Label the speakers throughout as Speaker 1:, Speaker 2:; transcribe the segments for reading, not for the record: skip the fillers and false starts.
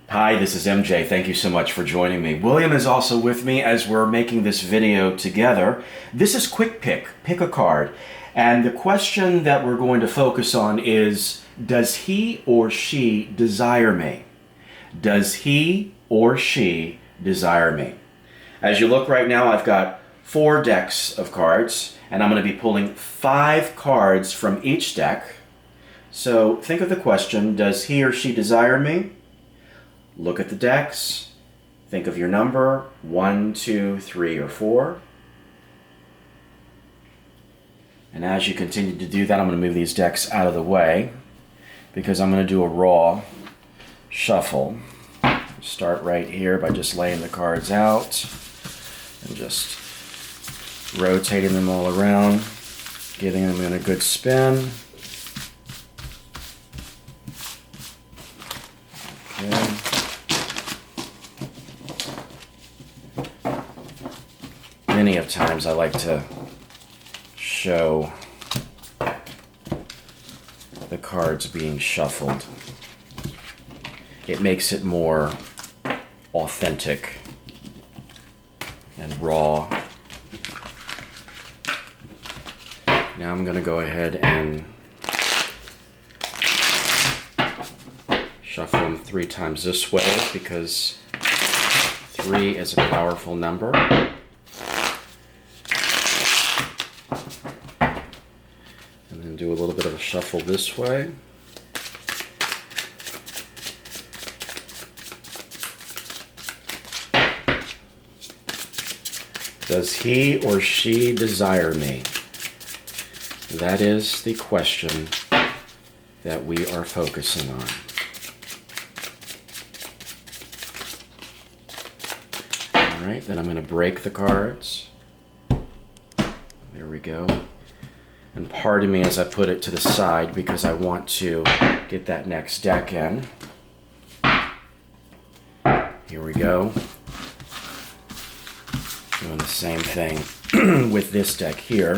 Speaker 1: Hi, this is MJ. Thank you so much for joining me. William is also with me as we're making this video together. This is Quick Pick, pick a card. And the question that we're going to focus on is, does he or she desire me? Does he or she desire me? As you look right now, I've got 4 decks of cards, and I'm going to be pulling 5 cards from each deck. So think of the question, does he or she desire me? Look at the decks. Think of your number, 1, 2, 3, or 4. And as you continue to do that, I'm going to move these decks out of the way because I'm going to do a raw shuffle. Start right here by just laying the cards out and just rotating them all around, getting them in a good spin. Okay. Many of times I like to show the cards being shuffled. It makes it more authentic and raw. Now I'm going to go ahead and shuffle them 3 times this way because 3 is a powerful number. And then do a little bit of a shuffle this way. Does he or she desire me? That is the question that we are focusing on. All right, then I'm going to break the cards. There we go. And pardon me as I put it to the side because I want to get that next deck in. Here we go. Doing the same thing with this deck here.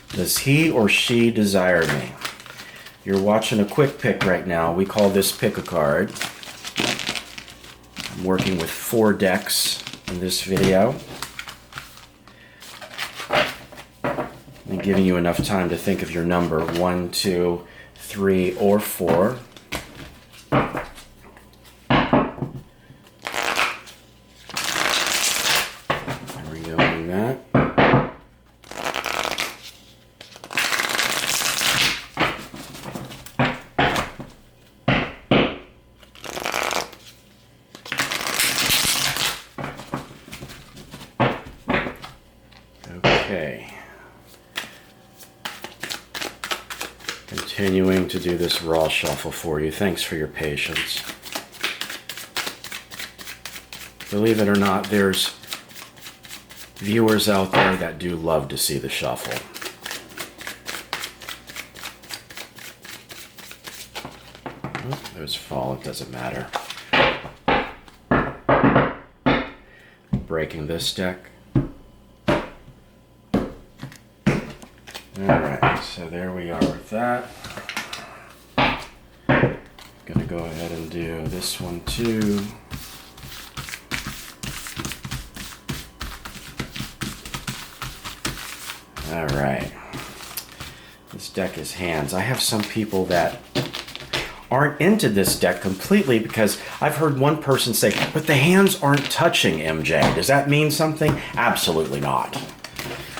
Speaker 1: Does he or she desire me? You're watching a quick pick right now. We call this pick a card. I'm working with 4 decks in this video. And giving you enough time to think of your number, 1, 2, 3, or 4. There we go on that. Okay. Continuing to do this raw shuffle for you. Thanks for your patience. Believe it or not, there's viewers out there that do love to see the shuffle. Oh, there's a fall, it doesn't matter. Breaking this deck. Alright, so there we are with that. Gonna go ahead and do this one too. Alright. This deck is hands. I have some people that aren't into this deck completely because I've heard one person say, but the hands aren't touching, MJ. Does that mean something? Absolutely not.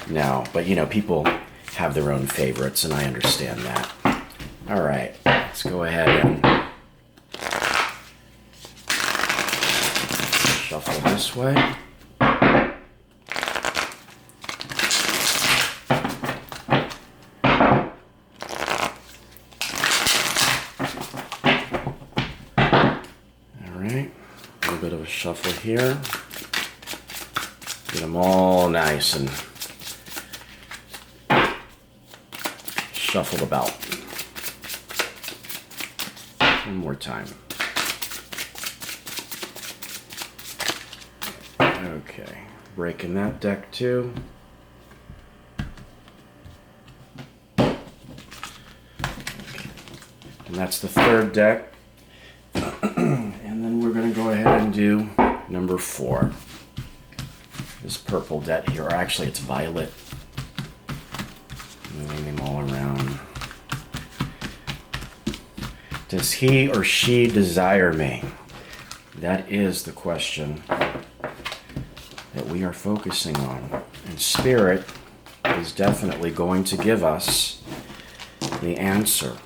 Speaker 1: No, but you know, people have their own favorites, and I understand that. All right, let's go ahead and shuffle this way. All right, a little bit of a shuffle here. Get them all nice and shuffled about. One more time. Okay, breaking that deck too. And that's the third deck. And then we're going to go ahead and do number 4. This purple deck here, or actually it's violet. Moving them all around. Does he or she desire me? That is the question that we are focusing on. And Spirit is definitely going to give us the answer.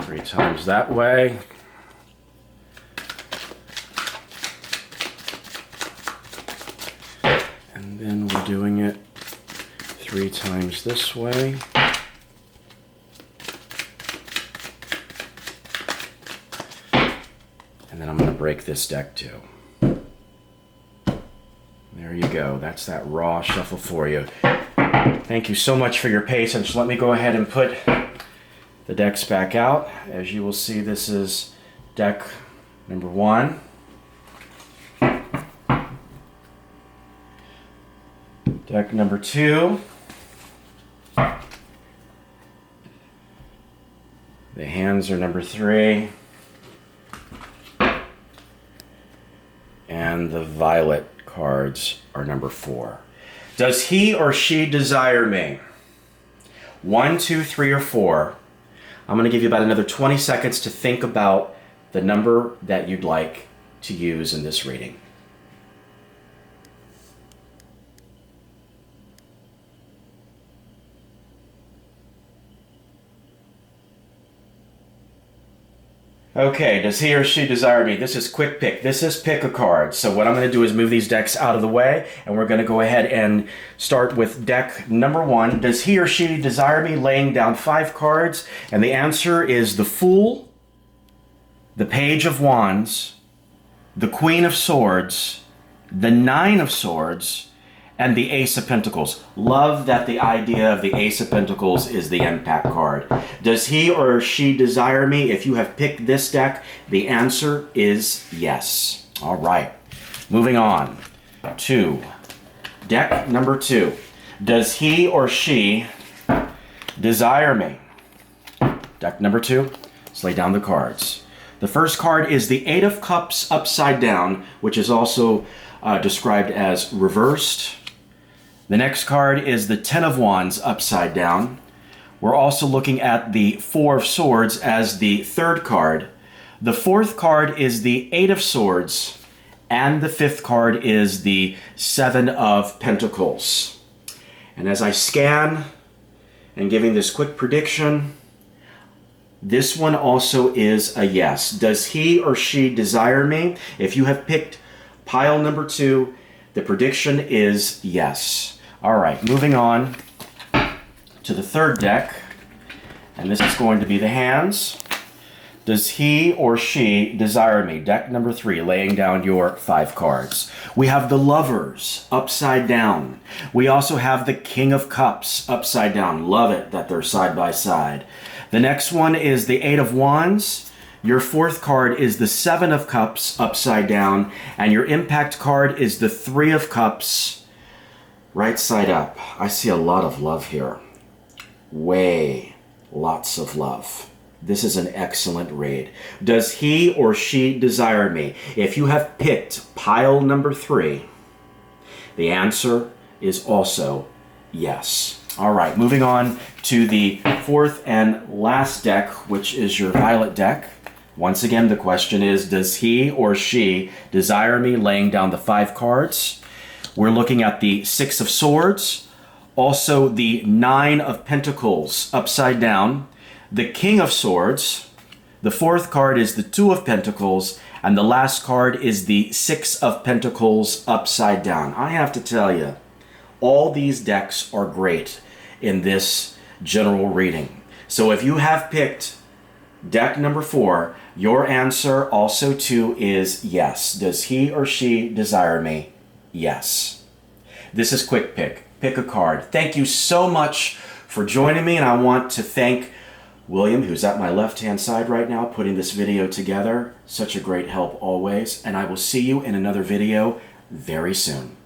Speaker 1: Three times that way. And then we're doing it 3 times this way. And then I'm going to break this deck too. There you go. That's that raw shuffle for you. Thank you so much for your patience. Let me go ahead and put the decks back out. As you will see, this is deck number 1. Deck number 2. The hands are number 3. And the violet cards are number 4. Does he or she desire me? 1, 2, 3, or 4. I'm going to give you about another 20 seconds to think about the number that you'd like to use in this reading. Okay, does he or she desire me? This is quick pick. This is pick a card. So what I'm going to do is move these decks out of the way, and we're going to go ahead and start with deck number 1. Does he or she desire me? Laying down 5 cards, and the answer is the Fool, the Page of Wands, the Queen of Swords, the 9 of Swords, and the Ace of Pentacles. Love that the idea of the Ace of Pentacles is the impact card. Does he or she desire me? If you have picked this deck, the answer is yes. All right, moving on to deck number 2. Does he or she desire me? Deck number 2, let's lay down the cards. The first card is the 8 of Cups upside down, which is also described as reversed. The next card is the 10 of Wands upside down. We're also looking at the 4 of Swords as the third card. The fourth card is the 8 of Swords, and the fifth card is the 7 of Pentacles. And as I scan and giving this quick prediction, this one also is a yes. Does he or she desire me? If you have picked pile number 2, the prediction is yes. All right, moving on to the third deck, and this is going to be the hands. Does he or she desire me? Deck number 3, laying down your 5 cards. We have the Lovers upside down. We also have the King of Cups upside down. Love it that they're side by side. The next one is the 8 of Wands. Your fourth card is the 7 of Cups upside down, and your impact card is the 3 of Cups right side up. I see a lot of love here. Lots of love. This is an excellent read. Does he or she desire me? If you have picked pile number 3, the answer is also yes. All right, moving on to the fourth and last deck, which is your violet deck. Once again, the question is, does he or she desire me? Laying down the 5 cards. We're looking at the 6 of Swords, also the 9 of Pentacles upside down, the King of Swords, the fourth card is the 2 of Pentacles, and the last card is the 6 of Pentacles upside down. I have to tell you, all these decks are great in this general reading. So if you have picked deck number 4, your answer also too is yes. Does he or she desire me? Yes. This is Quick Pick. Pick a card. Thank you so much for joining me, and I want to thank William, who's at my left-hand side right now putting this video together. Such a great help always. And I will see you in another video very soon.